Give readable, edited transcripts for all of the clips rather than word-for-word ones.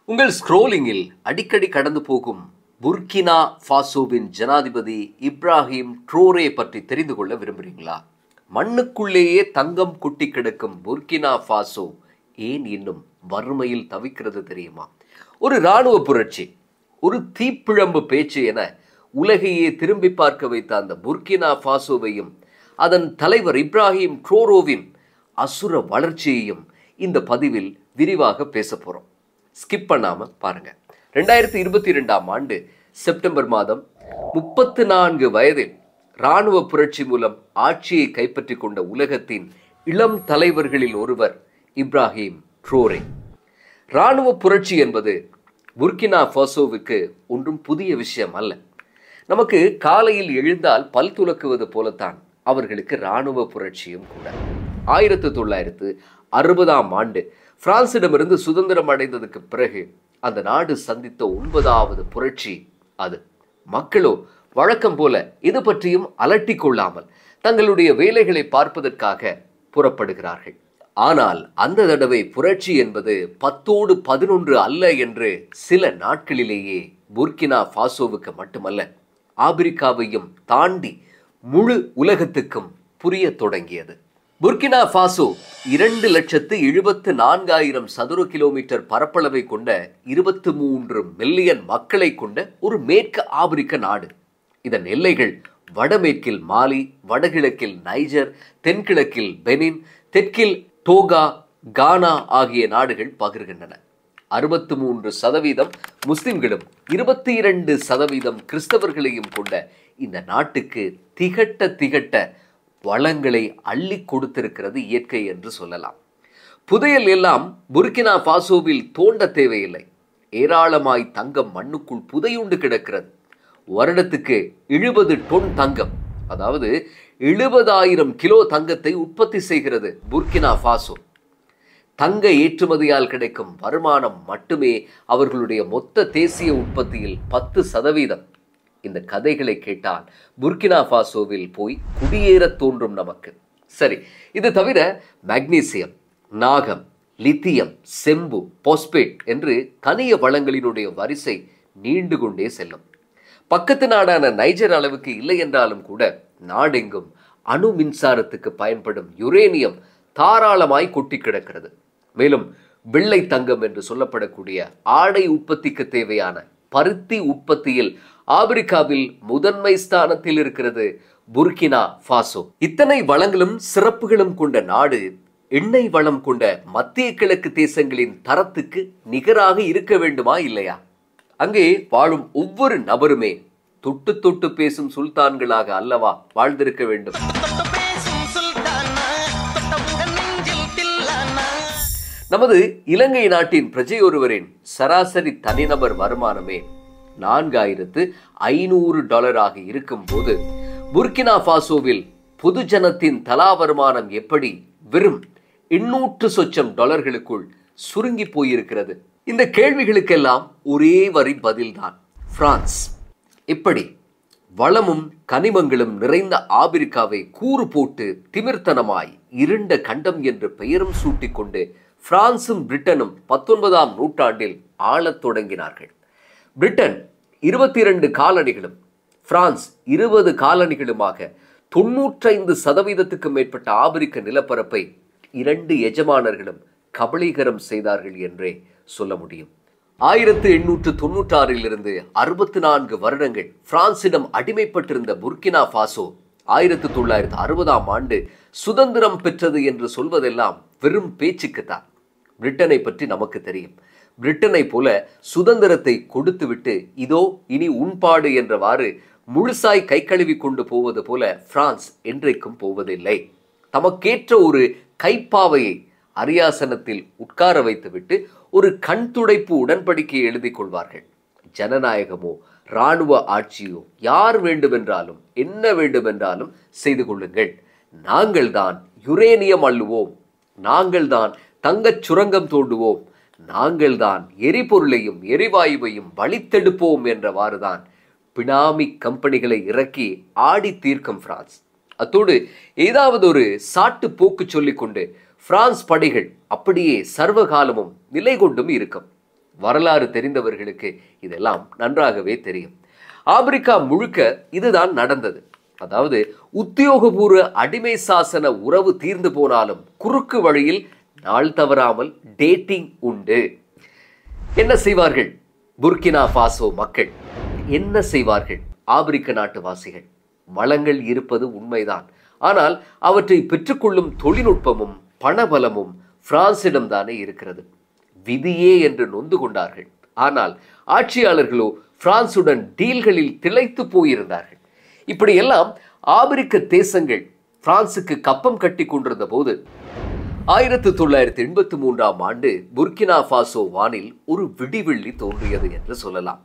உங்கள் ஸ்க்ரோலிங்கில் அடிக்கடி கடந்து போகும் புர்கினா ஃபாசோவின் ஜனாதிபதி இப்ராஹிம் ட்ரோரே பற்றி தெரிந்து கொள்ள விரும்புகிறீங்களா? மண்ணுக்குள்ளேயே தங்கம் கொட்டி கிடக்கும் புர்கினா ஃபாசோ ஏன் இன்னும் வறுமையில் தவிக்கிறது தெரியுமா? ஒரு இராணுவ புரட்சி, ஒரு தீப்பிழம்பு பேச்சு என உலகையே திரும்பி பார்க்க வைத்த அந்த புர்கினா ஃபாசோவையும் அதன் தலைவர் இப்ராஹிம் ட்ரோரோவின் அசுர வளர்ச்சியையும் இந்த பதிவில் விரிவாக பேச போகிறோம். ஸ்கிப் பண்ணாமல் பாருங்கள். 2022ஆம் ஆண்டு செப்டம்பர் மாதம் 34 வயதில் இராணுவ புரட்சி மூலம் ஆட்சியை கைப்பற்றி கொண்ட உலகத்தின் இளம் தலைவர்களில் ஒருவர் இப்ராஹிம் ட்ரோரே. இராணுவ புரட்சி என்பது புர்கினா ஃபாசோவுக்கு ஒன்றும் புதிய விஷயம் அல்ல. நமக்கு காலையில் எழுந்தால் பல் துலக்குவது போலத்தான் அவர்களுக்கு இராணுவ புரட்சியும் கூட. 1960ஆம் ஆண்டு பிரான்சிடமிருந்து சுதந்திரம் அடைந்ததுக்கு பிறகு அந்த நாடு சந்தித்த 9வது புரட்சி அது. மக்களோ வழக்கம் போல இது பற்றியும் அலட்டி கொள்ளாமல் தங்களுடைய வேலைகளை பார்ப்பதற்காக புறப்படுகிறார்கள். ஆனால் அந்த தடவை புரட்சி என்பது 10ஓடு 11 அல்ல என்று சில நாட்களிலேயே புர்கினா ஃபாசோவுக்கு மட்டுமல்ல, ஆப்பிரிக்காவையும் தாண்டி முழு உலகத்துக்கும் புரிய தொடங்கியது. புர்கினா ஃபாசோ 2,74,000 சதுர கிலோமீட்டர் பரப்பளவை கொண்ட 23 மில்லியன் மக்களை கொண்ட ஒரு மேற்கு ஆப்பிரிக்க நாடு. இதன் எல்லைகள் வடமேற்கில் மாலி, வடகிழக்கில் நைஜர், தென்கிழக்கில் பெனின், தெற்கில் டோகா, கானா ஆகிய நாடுகள் பகிர்கின்றன. 63% முஸ்லிம்களும் 22% கிறிஸ்தவர்களையும் கொண்ட இந்த நாட்டுக்கு திகட்ட வளங்களை அள்ளி கொடுத்திருக்கிறது இயற்கை என்று சொல்லலாம். புதையல் எல்லாம் புர்கினா ஃபாசோவில் தோண்ட தேவையில்லை. ஏராளமாய் தங்கம் மண்ணுக்குள் புதையுண்டு கிடக்கிறது. வருடத்துக்கு 70 டொன் தங்கம், அதாவது 70,000 கிலோ தங்கத்தை உற்பத்தி செய்கிறது புர்கினா ஃபாசோ. தங்க ஏற்றுமதியால் கிடைக்கும் வருமானம் மட்டுமே அவர்களுடைய மொத்த தேசிய உற்பத்தியில் 10%. இந்த கதைகளை கேட்டால் புர்கினா ஃபாசோவில் போய் குடியேற தோன்றும் நமக்கு. சரி, இது தவிர மக்னீசியம், நாகம், லித்தியம், செம்பு, பாஸ்பேட் என்று கனிய வளங்களினுடைய வரிசை நீண்டு கொண்டே செல்லும். பக்கத்து நாடான நைஜர் அளவுக்கு இல்லை என்றாலும் கூட நாடெங்கும் அணு மின்சாரத்துக்கு பயன்படும் யுரேனியம் தாராளமாய் கொட்டி கிடக்கிறது. மேலும் வெள்ளை தங்கம் என்று சொல்லப்படக்கூடிய ஆடை உற்பத்திக்கு தேவையான பருத்தி உற்பத்தியில் ஆப்பிரிக்காவில் முதன்மை ஸ்தானத்தில் இருக்கிறது புர்கினா ஃபாசோ. இத்தனை வளங்களும் சிறப்புகளும் கொண்ட நாடு எண்ணெய் வளம் கொண்ட மத்திய கிழக்கு தேசங்களின் தரத்துக்கு நிகராக இருக்க வேண்டுமா இல்லையா? அங்கே வாழும் ஒவ்வொரு நபருமே தொட்டு தொட்டு பேசும் சுல்தான்களாக அல்லவா வாழ்ந்திருக்க வேண்டும். நமது இலங்கை நாட்டின் பிரஜையொருவரின் சராசரி தனிநபர் வருமானமே $4,500 இருக்கும் போது புர்கினா ஃபாசோவில் பொதுஜனத்தின் தலா வருமானம் எப்படி வெறும் $800 சுருங்கி போயிருக்கிறது? இந்த கேள்விகளுக்கெல்லாம் ஒரே வரி பதில்தான், பிரான்ஸ். இப்படி வளமும் கனிமங்களும் நிறைந்த ஆப்பிரிக்காவை கூறு போட்டு திமிர்த்தனமாய் இருண்ட கண்டம் என்று பெயரும் சூட்டிக்கொண்டு பிரான்சும் பிரிட்டனும் 19ஆம் நூற்றாண்டில் ஆளத் தொடங்கினார்கள். பிரிட்டன் 22 காலனிகளும் பிரான்ஸ் 20 காலனிகளுமாக 95% மேற்பட்ட ஆப்பிரிக்க நிலப்பரப்பை 2 எஜமானர்களும் கபளீகரம் செய்தார்கள் என்றே சொல்ல முடியும். 1896 64 வருடங்கள் பிரான்சிடம் அடிமைப்பட்டிருந்த புர்கினா ஃபாசோ 1960ஆம் ஆண்டு சுதந்திரம் பெற்றது என்று சொல்வதெல்லாம் வெறும் பேச்சுக்குத்தான். பிரிட்டனை பற்றி நமக்கு தெரியும். பிரிட்டனை போல சுதந்திரத்தை கொடுத்துவிட்டு இதோ இனி உண்பாடு என்றவாறு முழுசாய் கை கழுவி கொண்டு போவது போல பிரான்ஸ் என்றைக்கும் போவதில்லை. தமக்கேற்ற ஒரு கைப்பாவையை அரியாசனத்தில் உட்கார வைத்துவிட்டு ஒரு கண் துடைப்பு உடன்படிக்கையை எழுதி கொள்வார்கள். ஜனநாயகமோ இராணுவ ஆட்சியோ யார் வேண்டுமென்றாலும் என்ன வேண்டுமென்றாலும் செய்து கொள்ளுங்கள், நாங்கள் தான் யுரேனியம் அள்ளுவோம், நாங்கள் தான் தங்கச் சுரங்கம் தோண்டுவோம், நாங்கள் தான் எரிபொருளையும் எரிவாயுவையும் வழித்தெடுப்போம் என்றவாறுதான் பினாமி கம்பெனிகளை இறக்கி ஆடி தீர்க்கும் பிரான்ஸ். அத்தோடு ஏதாவது ஒரு சாட்டு போக்கு சொல்லிக்கொண்டு பிரான்ஸ் படைகள் அப்படியே சர்வகாலமும் நிலை கொண்டும் இருக்கும். வரலாறு தெரிந்தவர்களுக்கு இதெல்லாம் நன்றாகவே தெரியும். ஆப்பிரிக்கா முழுக்க இதுதான் நடந்தது. அதாவது உத்தியோகபூர்வ அடிமை சாசன உறவு தீர்ந்து போனாலும் குறுக்கு வழியில் நாள் தவறாமல் டேட்டிங் உண்டு. என்ன செய்வார்கள் புர்கினா ஃபாசோ மக்கள்? என்ன செய்வார்கள் ஆப்பிரிக்க நாட்டுவாசிகள்? வளங்கள் இருப்பது உண்மைதான். ஆனால் அவற்றை பெற்றுக்கொள்ளும் தொழில்நுட்பமும் பணபலமும் பிரான்சிடம் தானே இருக்கிறது. விதியே என்று நொந்து கொண்டார்கள். ஆனால் ஆட்சியாளர்களோ பிரான்சுடன் டீல்களில் திளைத்து போயிருந்தார்கள். இப்படியெல்லாம் ஆப்பிரிக்க தேசங்கள் பிரான்சுக்கு கப்பம் கட்டி கொண்டிருந்த போது 1983ஆம் ஆண்டு புர்கினா ஃபாசோ வானில் ஒரு விடிவெள்ளி தோன்றியது என்று சொல்லலாம்.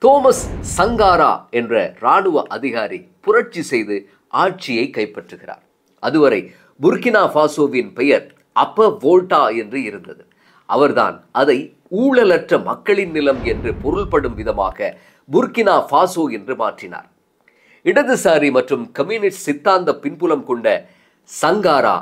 தோமஸ் சங்காரா என்ற இராணுவ அதிகாரி புரட்சி செய்து ஆட்சியை கைப்பற்றுகிறார். அதுவரை புர்கினா ஃபாசோவின் பெயர் அப்ப வோல்டா என்று இருந்தது. அவர்தான் அதை ஊழலற்ற மக்களின் நிலம் என்று பொருள்படும் விதமாக புர்கினா ஃபாசோ என்று மாற்றினார். இடதுசாரி மற்றும் கம்யூனிஸ்ட் சித்தாந்த பின்புலம் கொண்ட சங்காரா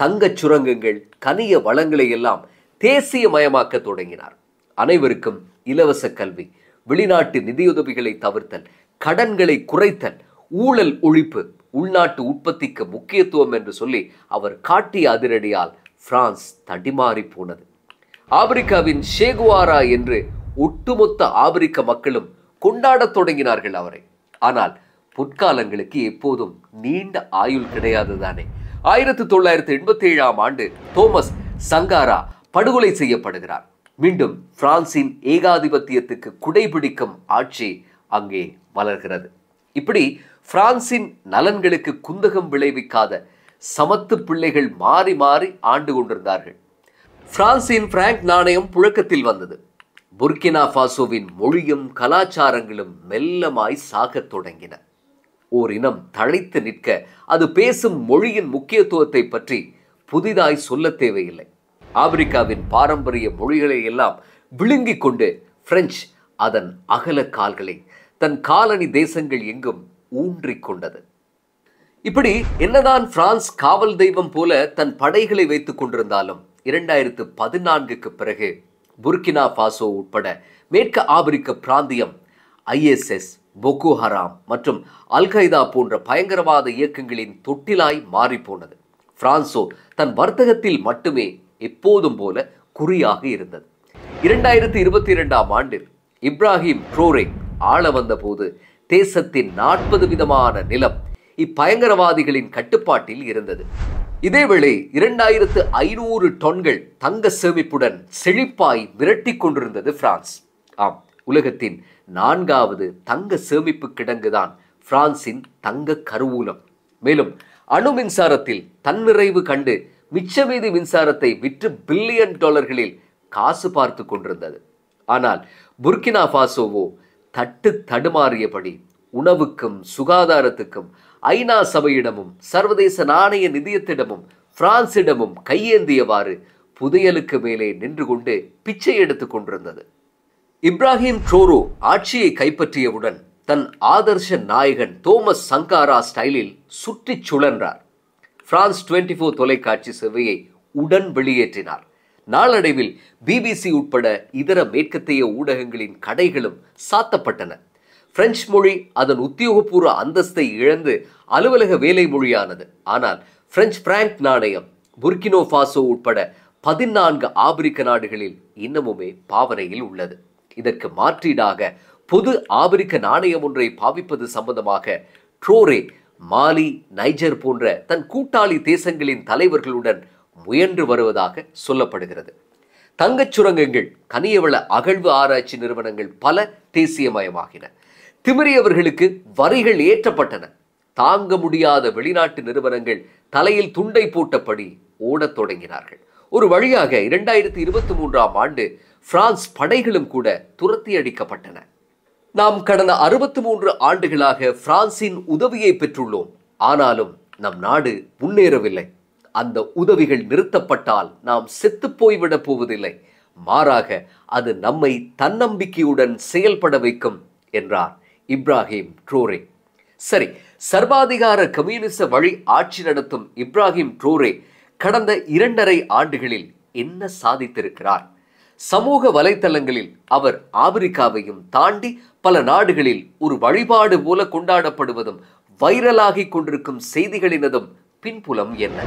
தங்கச் சுரங்கங்கள் கனிய வளங்களை எல்லாம் தேசியமயமாக்க தொடங்கினார். அனைவருக்கும் இலவச கல்வி, வெளிநாட்டு நிதியுதவிகளை தவிர்த்தல், கடன்களை குறைத்தல், ஊழல் ஒழிப்பு, உள்நாட்டு உற்பத்திக்கு முக்கியத்துவம் என்று சொல்லி அவர் காட்டிய அதிரடியால் பிரான்ஸ் தடிமாறி போனது. ஆப்பிரிக்காவின் ஷேகுவாரா என்று ஒட்டுமொத்த ஆப்பிரிக்க மக்களும் கொண்டாடத் தொடங்கினார்கள் அவரை. ஆனால் பொற்காலங்களுக்கு எப்போதும் நீண்ட ஆயுள் கிடையாது தானே. 1987ஆம் ஆண்டு தோமஸ் சங்காரா படுகொலை செய்யப்படுகிறார். மீண்டும் பிரான்சின் ஏகாதிபத்தியத்துக்கு குடைபிடிக்கும் ஆட்சி அங்கே மலர்கிறது. இப்படி பிரான்சின் நலன்களுக்கு குந்தகம் விளைவிக்காத சமத்து பிள்ளைகள் மாறி மாறி ஆண்டு கொண்டிருந்தார்கள். பிரான்சின் பிராங்க் நாணயம் புழக்கத்தில் வந்தது. புர்கினா ஃபாசோவின் மொழியும் கலாச்சாரங்களும் மெல்லமாய் சாகத் தொடங்கின. ஓர் இனம் தழைத்து நிற்க அது பேசும் மொழியின் முக்கியத்துவத்தை பற்றி புதிதாய் சொல்ல தேவையில்லை. ஆப்பிரிக்காவின் பாரம்பரிய மொழிகளை எல்லாம் விழுங்கிக் கொண்டு பிரெஞ்சு அதன் அகல கால்களை தன் காலனி தேசங்கள் எங்கும் ஊன்றிக் கொண்டது. இப்படி என்னதான் பிரான்ஸ் காவல் தெய்வம் போல தன் படைகளை வைத்துக் கொண்டிருந்தாலும் 2014க்கு பிறகு புர்கினா ஃபாசோ உட்பட மேற்கு ஆப்பிரிக்க பிராந்தியம் ISS, பொகோ ஹராம் மற்றும் அல்-கைதா போன்ற பயங்கரவாத இயக்கங்களின் தொட்டிலாய் மாறிப்போனது. பிரான்சோ தன் வர்த்தகத்தில் மட்டுமே எப்போதும் போல குறியாக இருந்தது. 2022ஆம் ஆண்டில் இப்ராஹிம் ட்ரோரே ஆள வந்த போது தேசத்தின் 40 விதமான நிலம் இப்பயங்கரவாதிகளின் கட்டுப்பாட்டில் இருந்தது. இதேவேளை 2500 டன்கள் தங்க சேமிப்புடன் செழிப்பாய் விரட்டி கொண்டிருந்தது பிரான்ஸ். ஆம், உலகத்தின் 4வது தங்க சேமிப்பு கிடங்குதான் பிரான்சின் தங்க கருவூலம். மேலும் அணு மின்சாரத்தில் தன்னிறைவு கண்டு மிச்சமீதி மின்சாரத்தை விற்று பில்லியன் டாலர்களில் காசு பார்த்து கொண்டிருந்தது. ஆனால் புர்கினா ஃபாசோவோ தட்டு தடுமாறியபடி உணவுக்கும் சுகாதாரத்துக்கும் ஐநா சபையிடமும் சர்வதேச நாணய நிதியத்திடமும் பிரான்சிடமும் கையேந்தியவாறு புதையலுக்கு மேலே நின்று கொண்டு பிச்சை எடுத்துக் கொண்டிருந்தது. இப்ராஹிம் ட்ரோரே ஆட்சியை கைப்பற்றியவுடன் தன் ஆதர்ஷ நாயகன் தோமஸ் சங்காரா ஸ்டைலில் சுற்றி சுழன்றார். பிரான்ஸ் 24 தொலைக்காட்சி சேவையை உடன் வெளியேற்றினார். நாளடைவில் BBC உட்பட இதர மேற்கத்திய ஊடகங்களின் கடைகளும் சாத்தப்பட்டன. பிரெஞ்சு மொழி அதன் உத்தியோகபூர்வ அந்தஸ்தை இழந்து அலுவலக வேலை மொழியானது. ஆனால் பிரெஞ்சு பிராங்க் நாணயம் புர்கினா ஃபாசோ உட்பட 14 ஆப்பிரிக்க நாடுகளில் இன்னமுமே பாவனையில் உள்ளது. இதற்கு மாற்றீடாக பொது ஆப்பிரிக்க நாணயம் ஒன்றை பாவிப்பது சம்பந்தமாக ட்ரோரே மாலி, நைஜர் போன்ற தன் கூட்டாளி தேசங்களின் தலைவர்களுடன் முயன்று வருவதாக சொல்லப்படுகிறது. தங்கச் சுரங்கங்கள், கனியவள அகழ்வு ஆராய்ச்சி நிறுவனங்கள் பல தேசியமயமாகின. திமிரியவர்களுக்கு வரிகள் ஏற்றப்பட்டன. தாங்க முடியாத வெளிநாட்டு நிறுவனங்கள் தலையில் துண்டை போட்டபடி ஓடத் தொடங்கினார்கள். ஒரு வழியாக 2023ஆம் ஆண்டு பிரான்ஸ் படைகளும் கூட துரத்தி அடிக்கப்பட்டன. நாம் கடந்த 63 ஆண்டுகளாக பிரான்சின் உதவியை பெற்றுள்ளோம். ஆனாலும் நம் நாடு முன்னேறவில்லை. அந்த உதவிகள் நிறுத்தப்பட்டால் நாம் செத்துப் போய்விடப் போவதில்லை. மாறாக அது நம்மை தன்னம்பிக்கையுடன் செயல்பட வைக்கும் என்றார் இப்ராஹிம் ட்ரோரே. சரி, சர்வாதிகார கம்யூனிச வழி ஆட்சி நடத்தும் இப்ராஹிம் ட்ரோரே கடந்த 2.5 ஆண்டுகளில் என்ன சாதித்திருக்கிறார்? சமூக வலைத்தளங்களில் அவர் ஆப்பிரிக்காவையும் தாண்டி பல நாடுகளில் ஒரு வழிபாடு போல கொண்டாடப்படுவதும் வைரலாகிக் கொண்டிருக்கும் செய்திகளினதும் பின்புலம் என்ன?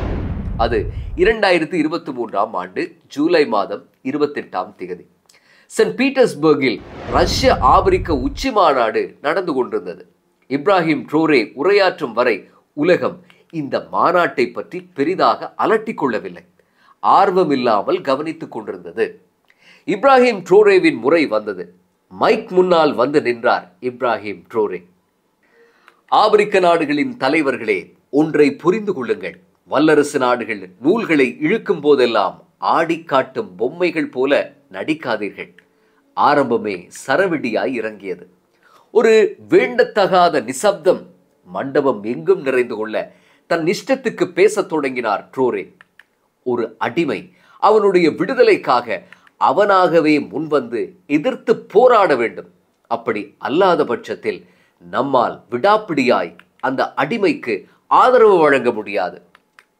அது 2023ஆம் ஆண்டு ஜூலை மாதம் 28ஆம் தேதி சென்ட் பீட்டர்ஸ்பர்கில் ரஷ்ய ஆப்பிரிக்க உச்சி மாநாடு நடந்து கொண்டிருந்தது. இப்ராஹிம் ட்ரோரே உரையாற்றும் வரை உலகம் இந்த மாநாட்டை பற்றி பெரிதாக அலட்டிக் கொள்ளவில்லை, ஆர்வமில்லாமல் கவனித்துக் கொண்டிருந்தது. இப்ராஹிம் ட்ரோரேவின் முறை வந்தது. மைக் முன்னால் வந்து நின்றார் இப்ராஹிம் ட்ரோரே. ஆப்பிரிக்க நாடுகளின் தலைவர்களே, ஒன்றை புரிந்து கொள்ளுங்கள். வல்லரசு நாடுகள் நூல்களை இழுக்கும் போதெல்லாம் ஆடி காட்டும் பொம்மைகள் போல நடிக்காதீர்கள். ஆரம்பமே சரவெடியாய் இறங்கியது. ஒரு வேண்டத்தகாத நிசப்தம் மண்டபம் எங்கும் நிறைந்து கொள்ள தன் இஷ்டத்துக்கு பேசத் தொடங்கினார் ட்ரோரே. ஒரு அடிமை அவனுடைய விடுதலைக்காக அவனாகவே முன்வந்து எதிர்த்து போராட வேண்டும். அப்படி அல்லாத பட்சத்தில் நம்மால் விடாப்பிடியாய் அந்த அடிமைக்கு ஆதரவு வழங்க முடியாது.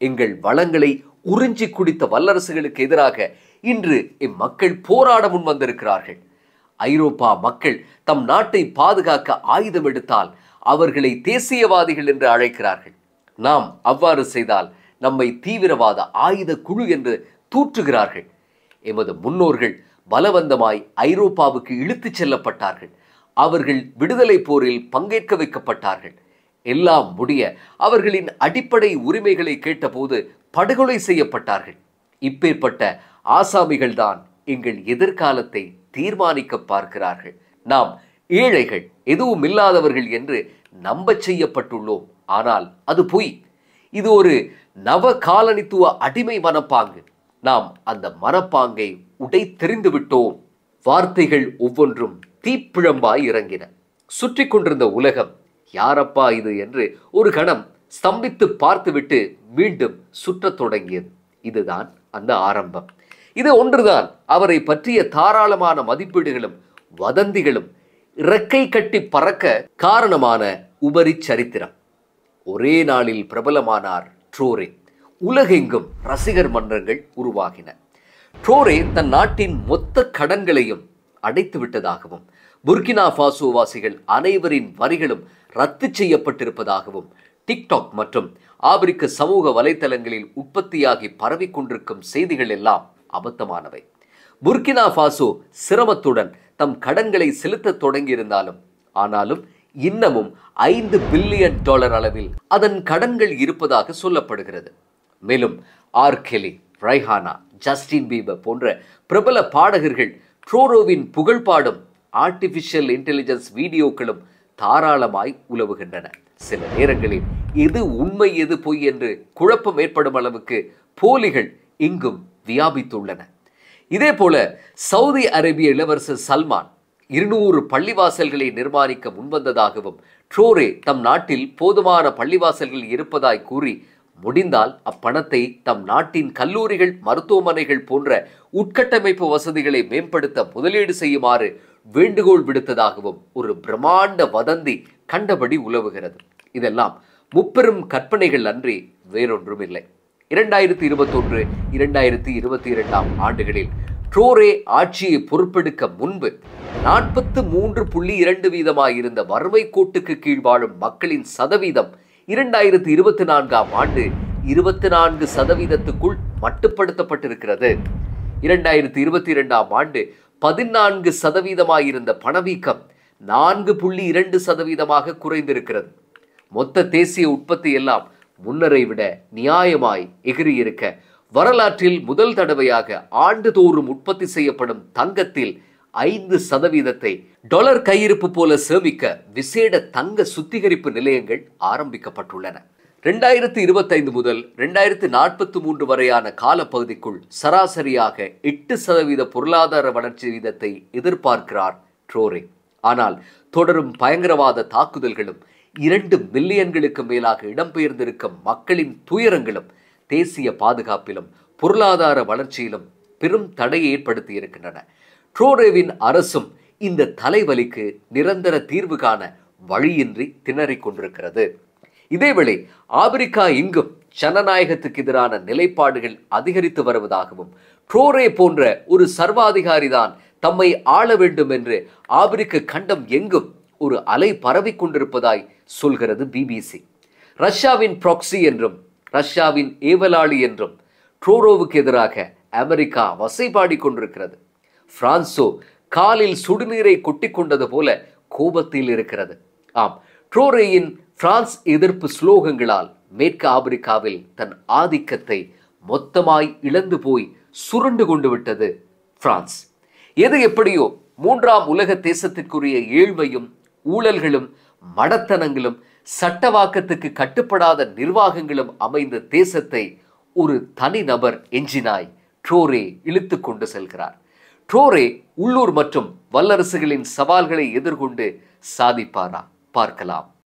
எங்கள் வளங்களை உறிஞ்சி குடித்த வல்லரசுகளுக்கு எதிராக இன்று இம்மக்கள் போராட முன் வந்திருக்கிறார்கள். ஐரோப்பா மக்கள் தம் நாட்டை பாதுகாக்க ஆயுதம் எடுத்தால் அவர்களை தேசியவாதிகள் என்று அழைக்கிறார்கள். நாம் அவ்வாறு செய்தால் நம்மை தீவிரவாத ஆயுத குழு என்று தூற்றுகிறார்கள். எமது முன்னோர்கள் பலவந்தமாய் ஐரோப்பாவுக்கு இழுத்துச் செல்லப்பட்டார்கள். அவர்கள் விடுதலை போரில் பங்கேற்க வைக்கப்பட்டார்கள். எல்லாம் முடிய அவர்களின் அடிப்படை உரிமைகளை கேட்டபோது படுகொலை செய்யப்பட்டார்கள். இப்பேற்பட்ட ஆசாமிகள்தான் எங்கள் எதிர்காலத்தை தீர்மானிக்க பார்க்கிறார்கள். நாம் ஏழைகள், எதுவும் இல்லாதவர்கள் என்று நம்பச் செய்யப்பட்டுள்ளோம். ஆனால் அது பொய். இது ஒரு நவ காலனித்துவ அடிமை மனப்பாங்கு. நாம் அந்த மனப்பாங்கை உடைத்தெறிந்து விட்டோம். வார்த்தைகள் ஒவ்வொன்றும் தீப்பிழம்பாய் இறங்கின. சுற்றி கொண்டிருந்த உலகம் யாரப்பா இது என்று ஒரு கணம் ஸ்தம்பித்து பார்த்துவிட்டு மீண்டும் சுற்றத் தொடங்கியது. இதுதான் அந்த ஆரம்பம். இது ஒன்றுதான் அவரை பற்றிய தாராளமான மதிப்பீடுகளும் வதந்திகளும் இறக்கை கட்டி பறக்க காரணமான உபரி சரித்திரம். ஒரே நாளில் பிரபலமானார் ட்ரோரே. உலகெங்கும் ரசிகர் மன்றங்கள் உருவாகின. ட்ரோரே தன் நாட்டின் மொத்த கடன்களையும் அடைத்து விட்டதாகவும், புர்கினா ஃபாசோ வாசிகள் அனைவரின் வரிகளும் ரத்து செய்யப்பட்டிருப்பதாகவும் டிக்டாக் மற்றும் ஆப்பிரிக்க சமூக வலைத்தளங்களில் உற்பத்தியாகி பரவி கொண்டிருக்கும் செய்திகள் எல்லாம் அபத்தமானவை. புர்கினா ஃபாசோ சிரமத்துடன் தம் கடன்களை செலுத்த தொடங்கியிருந்தாலும் ஆனாலும் இன்னமும் $5 பில்லியன் அளவில் அதன் கடன்கள் இருப்பதாக சொல்லப்படுகிறது. மேலும் R Kelly, Rihanna, Justin Bieber போன்ற பிரபல பாடகர்கள் ட்ரோரோவின் புகழ்பாடும் ஆர்டிபிஷியல் இன்டெலிஜென்ஸ் வீடியோக்களும் தாராளமாய் உலவுகின்றன. சில நேரங்களில் எது உண்மை எது பொய் என்று குழப்பம் ஏற்படும் அளவுக்கு போலிகள் இங்கும் வியாபித்துள்ளன. இதே போல சவுதி அரேபிய இளவரசர் சல்மான் 200 பள்ளிவாசல்களை நிர்மாணிக்க முன்வந்ததாகவும், ட்ரோரே தம் நாட்டில் போதுமான பள்ளிவாசல்கள் இருப்பதாய் கூறி முடிந்தால் அப்பணத்தை தம் நாட்டின் கல்லூரிகள், மருத்துவமனைகள் போன்ற உட்கட்டமைப்பு வசதிகளை மேம்படுத்த முதலீடு செய்யுமாறு வேண்டுகோள் விடுத்ததாகவும் ஒரு பிரம்மாண்ட வதந்தி கண்டபடி உலவுகிறது. இதெல்லாம் முப்பெரும் கற்பனைகள் அன்றி வேறொன்றும் இல்லை. 2021, 2022 ஆண்டுகளில் ட்ரோரே ஆட்சியை பொறுப்பெடுக்க முன்பு 43.2% இருந்த வறுமை கோட்டுக்கு கீழ் வாழும் மக்களின் சதவீதம் 2024ஆம் ஆண்டு 24%க்குள் மட்டுப்படுத்தப்பட்டிருக்கிறது. 2022ஆம் ஆண்டு 14% இருந்த பணவீக்கம் 4.2% குறைந்திருக்கிறது. மொத்த தேசிய உற்பத்தி எல்லாம் முன்னரை விட நியாயமாய் எகிரியிருக்க, வரலாற்றில் முதல் தடவையாக ஆண்டுதோறும் உற்பத்தி செய்யப்படும் தங்கத்தில் 5% டாலர் கையிருப்பு போல சேமிக்க விசேட தங்க சுத்திகரிப்பு நிலையங்கள் ஆரம்பிக்கப்பட்டுள்ளன. 2025 முதல் 2043 வரையான காலப்பகுதிக்குள் சராசரியாக 8% பொருளாதார வளர்ச்சி வீதத்தை எதிர்பார்க்கிறார் ட்ரோரே. ஆனால் தொடரும் பயங்கரவாத தாக்குதல்களும் 2 மில்லியன்களுக்கு மேலாக இடம்பெயர்ந்திருக்கும் மக்களின் துயரங்களும் தேசிய பாதுகாப்பிலும் பொருளாதார வளர்ச்சியிலும் பெரும் தடையை ஏற்படுத்தி இருக்கின்றன. ட்ரோரேவின் அரசும் இந்த தலைவலிக்கு நிரந்தர தீர்வு காண வழியின்றி திணறிக் கொண்டிருக்கிறது. இதேவேளை ஆப்பிரிக்கா இங்கும் ஜனநாயகத்துக்கு எதிரான நிலைப்பாடுகள் அதிகரித்து வருவதாகவும், ட்ரோரே போன்ற ஒரு சர்வாதிகாரி தான் தம்மை ஆள வேண்டும் என்று ஆப்பிரிக்க கண்டம் எங்கும் ஒரு அலை பரவிக் கொண்டிருப்பதாய் சொல்கிறது பிபிசி. ரஷ்யாவின் ப்ராக்சி என்றும் ரஷ்யாவின் ஏவலாளி என்றும் ட்ரோரோவுக்கு எதிராக அமெரிக்கா வசைபாடி கொண்டிருக்கிறது. பிரான்சோ காலில் சுடுநீரை கொட்டி கொண்டது போல கோபத்தில் இருக்கிறது. ஆம், ட்ரோரேயின் பிரான்ஸ் எதிர்ப்பு ஸ்லோகங்களால் மேற்கு ஆப்பிரிக்காவில் தன் ஆதிக்கத்தை மொத்தமாய் இழந்து போய் சுருண்டு கொண்டு விட்டது பிரான்ஸ். எது எப்படியோ, மூன்றாம் உலக தேசத்திற்குரிய ஏழ்மையும் ஊழல்களும் மடத்தனங்களும் சட்டவாக்கத்துக்கு கட்டுப்படாத நிர்வாகங்களும் அமைந்த தேசத்தை ஒரு தனிநபர் என்ஜினாய் ட்ரோரே இழுத்து கொண்டு செல்கிறார். ட்ரோரே உள்ளூர் மற்றும் வல்லரசுகளின் சவால்களை எதிர்கொண்டு சாதிப்பாரா? பார்க்கலாம்.